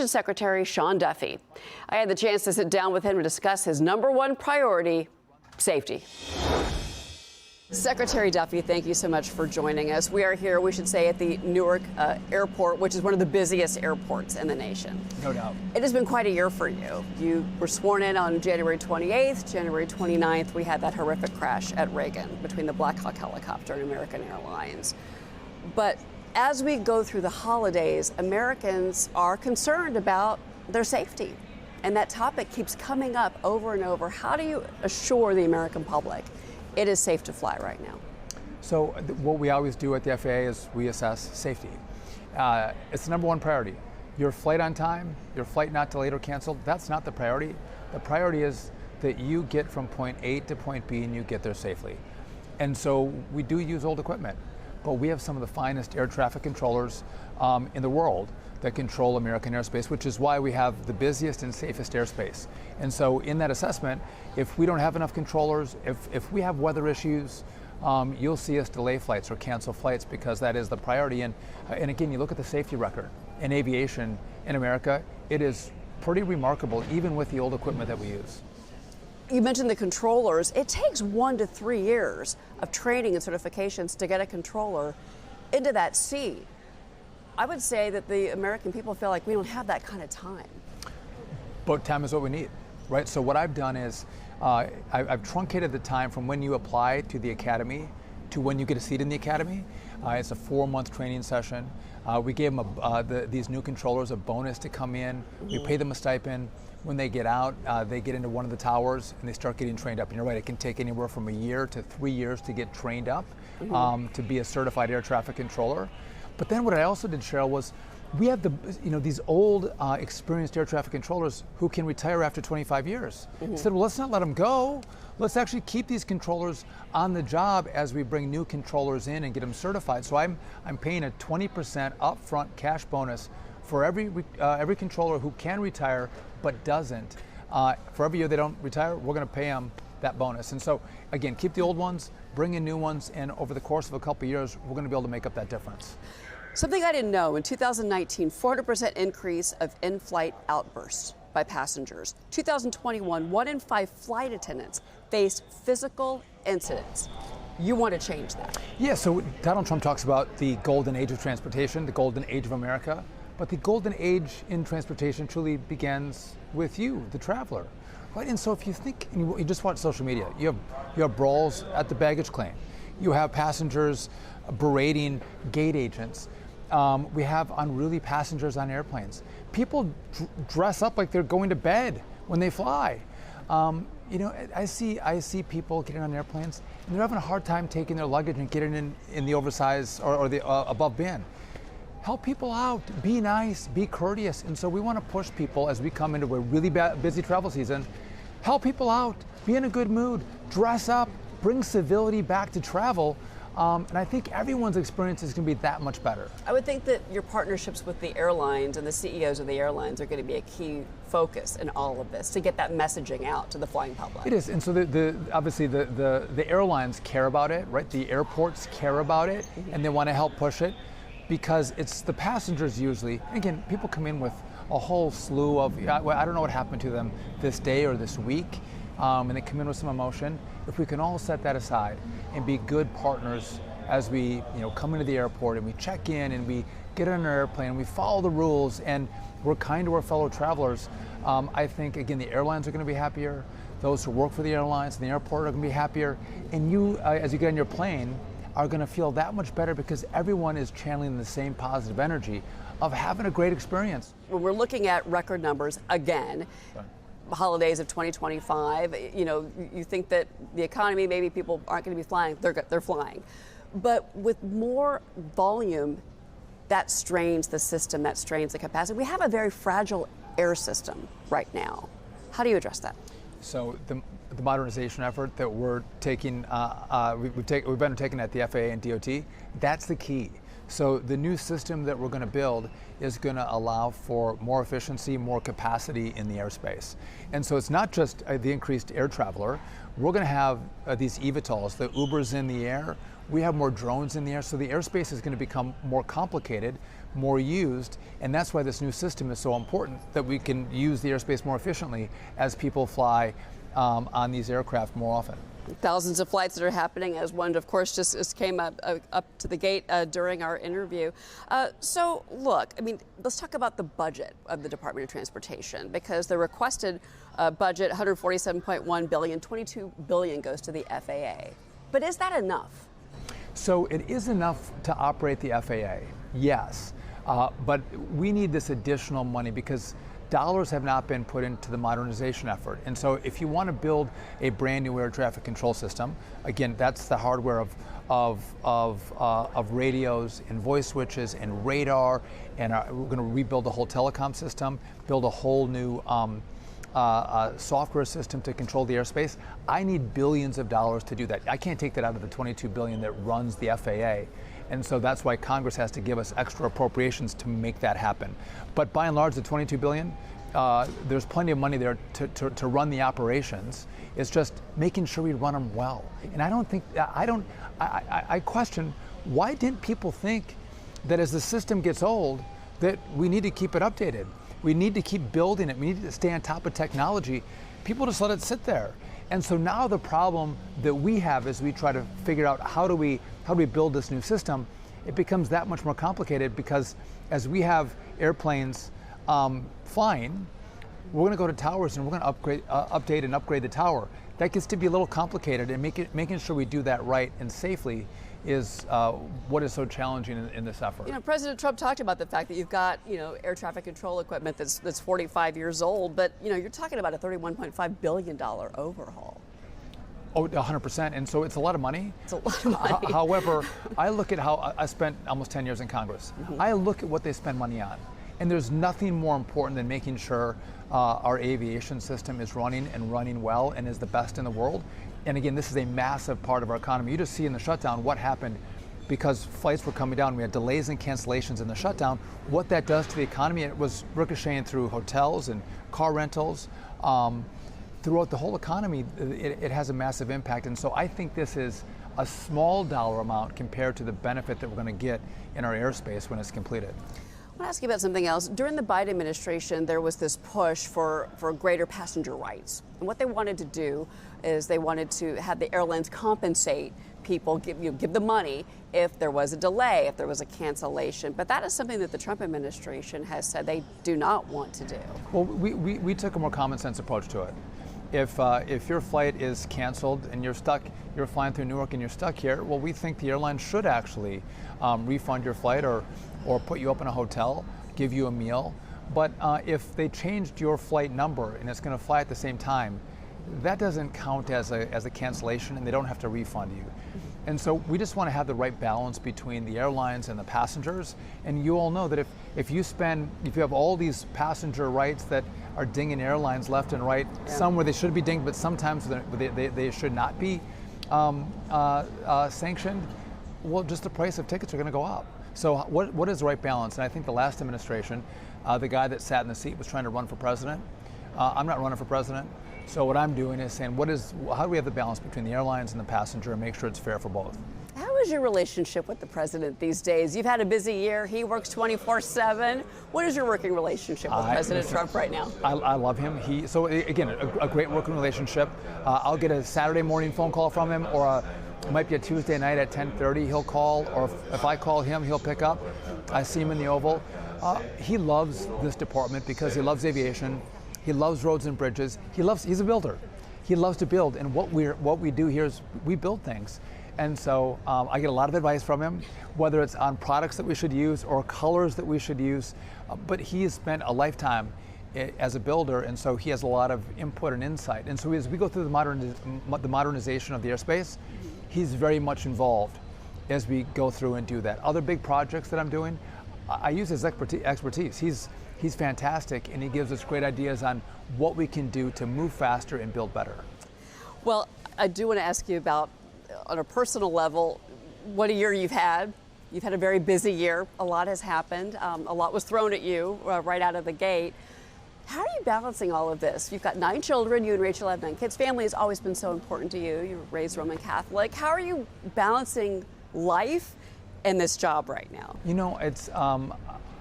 Secretary Sean Duffy. I had the chance to sit down with him to discuss his #1 priority, safety. Secretary Duffy, thank you so much for joining us. We are here, we should say, at the Newark airport, which is one of the busiest airports in the nation. No doubt. It has been quite a year for you. You were sworn in on January 28th. January 29th, we had that horrific crash at Reagan between the Black Hawk helicopter and American Airlines. But as we go through the holidays, Americans are concerned about their safety. And that topic keeps coming up over and over. How do you assure the American public it is safe to fly right now? So what we always do at the FAA is we assess safety. It's the #1 priority. Your flight on time, your flight not delayed or canceled, that's not the priority. The priority is that you get from point A to point B and you get there safely. And so we do use old equipment, but we have some of the finest air traffic controllers in the world that control American airspace, which is why we have the busiest and safest airspace. And so in that assessment, if we don't have enough controllers, if we have weather issues, you'll see us delay flights or cancel flights because that is the priority. And again, you look at the safety record in aviation in America, it is pretty remarkable, even with the old equipment that we use. You mentioned the controllers. It takes 1 to 3 years of training and certifications to get a controller into that seat. I would say that the American people feel like we don't have that kind of time. But time is what we need, right? So what I've done is I've truncated the time from when you apply to the academy to when you get a seat in the academy. It's a 4-month training session. We gave them these new controllers a bonus to come in. We pay them a stipend. When they get out, they get into one of the towers and they start getting trained up. And you're right, it can take anywhere from 1 year to 3 years to get trained up to be a certified air traffic controller. But then what I also did, Cheryl, was we have these old experienced air traffic controllers who can retire after 25 years. I said, well, let's not let them go. Let's actually keep these controllers on the job as we bring new controllers in and get them certified. So I'm paying a 20% upfront cash bonus for every controller who can retire but doesn't. For every year they don't retire, we're going to pay them that bonus. And so again, keep the old ones, bring in new ones, and over the course of a couple of years, we're going to be able to make up that difference. Something I didn't know, in 2019, 400% increase of in-flight outbursts by passengers. 2021, 1 in 5 flight attendants faced physical incidents. You want to change that? Yeah, so Donald Trump talks about the golden age of transportation, the golden age of America, but the golden age in transportation truly begins with you, the traveler. Right? And so if you think, and you just watch social media, you have brawls at the baggage claim. You have passengers berating gate agents. We have unruly passengers on airplanes. People dress up like they're going to bed when they fly. I see people getting on airplanes and they're having a hard time taking their luggage and getting in the oversized or the above bin. Help people out, be nice, be courteous. And so we want to push people as we come into a really busy travel season. Help people out, be in a good mood, dress up, bring civility back to travel. And I think everyone's experience is going to be that much better. I would think that your partnerships with the airlines and the CEOs of the airlines are going to be a key focus in all of this to get that messaging out to the flying public. It is, and so obviously the airlines care about it, right? The airports care about it, and they want to help push it because it's the passengers usually. Again, people come in with a whole slew of, I don't know what happened to them this day or this week. And they come in with some emotion. If we can all set that aside and be good partners as we come into the airport and we check in and we get on an airplane and we follow the rules and we're kind to our fellow travelers, I think, again, the airlines are going to be happier. Those who work for the airlines and the airport are going to be happier. And you, as you get on your plane, are going to feel that much better because everyone is channeling the same positive energy of having a great experience. When we're looking at record numbers again, holidays of 2025, you think that the economy, maybe people aren't going to be flying, they're flying. But with more volume, that strains the system, that strains the capacity. We have a very fragile air system right now. How do you address that? So the modernization effort that we're taking, we've been taking at the FAA and DOT, that's the key. So the new system that we're going to build is going to allow for more efficiency, more capacity in the airspace. And so it's not just the increased air traveler. We're going to have these eVTOLs, the Ubers in the air. We have more drones in the air, so the airspace is going to become more complicated, more used, and that's why this new system is so important, that we can use the airspace more efficiently as people fly on these aircraft more often. Thousands of flights that are happening, as one, of course, just came up to the gate during our interview. So, look, I mean, let's talk about the budget of the Department of Transportation, because the requested budget, $147.1 billion, $22 billion goes to the FAA. But is that enough? So it is enough to operate the FAA, yes, but we need this additional money because dollars have not been put into the modernization effort. And so if you want to build a brand new air traffic control system, again, that's the hardware of radios and voice switches and radar, and we're going to rebuild the whole telecom system, build a whole new software system to control the airspace. I need billions of dollars to do that. I can't take that out of the $22 billion that runs the FAA. And so that's why Congress has to give us extra appropriations to make that happen. But by and large, the $22 billion, there's plenty of money there to run the operations. It's just making sure we run them well. And I question, why didn't people think that as the system gets old, that we need to keep it updated? We need to keep building it. We need to stay on top of technology. People just let it sit there. And so now the problem that we have as we try to figure out how do we build this new system, it becomes that much more complicated, because as we have airplanes flying, we're going to go to towers and we're going to update and upgrade the tower. That gets to be a little complicated, and making sure we do that right and safely is what is so challenging in this effort. You know, President Trump talked about the fact that you've got, air traffic control equipment that's 45 years old, but, you're talking about a $31.5 billion overhaul. Oh, 100%, and so it's a lot of money. It's a lot of money. However, I look at how I spent almost 10 years in Congress. Mm-hmm. I look at what they spend money on, and there's nothing more important than making sure our aviation system is running and running well and is the best in the world. And again, this is a massive part of our economy. You just see in the shutdown what happened because flights were coming down. We had delays and cancellations in the shutdown. What that does to the economy, it was ricocheting through hotels and car rentals. Throughout the whole economy, it has a massive impact. And so I think this is a small dollar amount compared to the benefit that we're going to get in our airspace when it's completed. I want to ask you about something else. During the Biden administration, there was this push for greater passenger rights. And what they wanted to do is they wanted to have the airlines compensate people, give the money if there was a delay, if there was a cancellation. But that is something that the Trump administration has said they do not want to do. Well, we took a more common sense approach to it. If your flight is canceled and you're flying through Newark and you're stuck here, well, we think the airline should actually refund your flight or put you up in a hotel, give you a meal. But if they changed your flight number and it's going to fly at the same time, that doesn't count as a cancellation, and they don't have to refund you. And so we just want to have the right balance between the airlines and the passengers. And you all know that if you have all these passenger rights that are dinging airlines left and right, some where they should be dinged, but sometimes they should not be sanctioned, well, just the price of tickets are going to go up. So what is the right balance? And I think the last administration, the guy that sat in the seat was trying to run for president. I'm not running for president. So what I'm doing is saying, how do we have the balance between the airlines and the passenger and make sure it's fair for both? How is your relationship with the president these days? You've had a busy year. He works 24/7. What is your working relationship with President Trump right now? I love him. So again, a great working relationship. I'll get a Saturday morning phone call from him, or it might be a Tuesday night at 10:30. He'll call, or if I call him, he'll pick up. I see him in the Oval. He loves this department because he loves aviation. He loves roads and bridges. He's a builder. He loves to build, and what we do here is we build things. And so I get a lot of advice from him, whether it's on products that we should use or colors that we should use. But he has spent a lifetime as a builder, and so he has a lot of input and insight. And so as we go through the modernization of the airspace, he's very much involved as we go through and do that. Other big projects that I'm doing, I use his expertise. He's fantastic, and he gives us great ideas on what we can do to move faster and build better. Well, I do want to ask you about, on a personal level, what a year you've had. You've had a very busy year. A lot has happened. A lot was thrown at you right out of the gate. How are you balancing all of this? You've got 9 children. You and Rachel have 9 kids. Family has always been so important to you. You were raised Roman Catholic. How are you balancing life and this job right now? You know, it's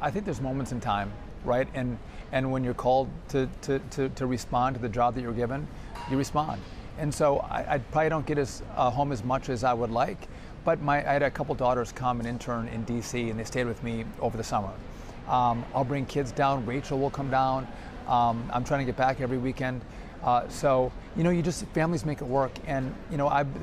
I think there's moments in time, right? And when you're called to respond to the job that you're given, you respond. And so I probably don't get home as much as I would like, but I had a couple daughters come and intern in DC, and they stayed with me over the summer. I'll bring kids down. Rachel will come down. I'm trying to get back every weekend. So, families make it work. And,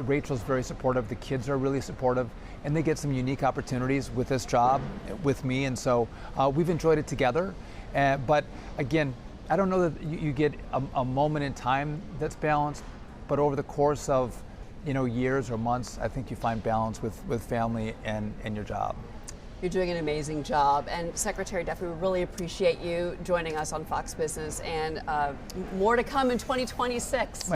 Rachel's very supportive. The kids are really supportive. And they get some unique opportunities with this job, with me. And so we've enjoyed it together. But again, I don't know that you get a moment in time that's balanced. But over the course of, years or months, I think you find balance with family and your job. You're doing an amazing job. And Secretary Duffy, we really appreciate you joining us on Fox Business, and more to come in 2026.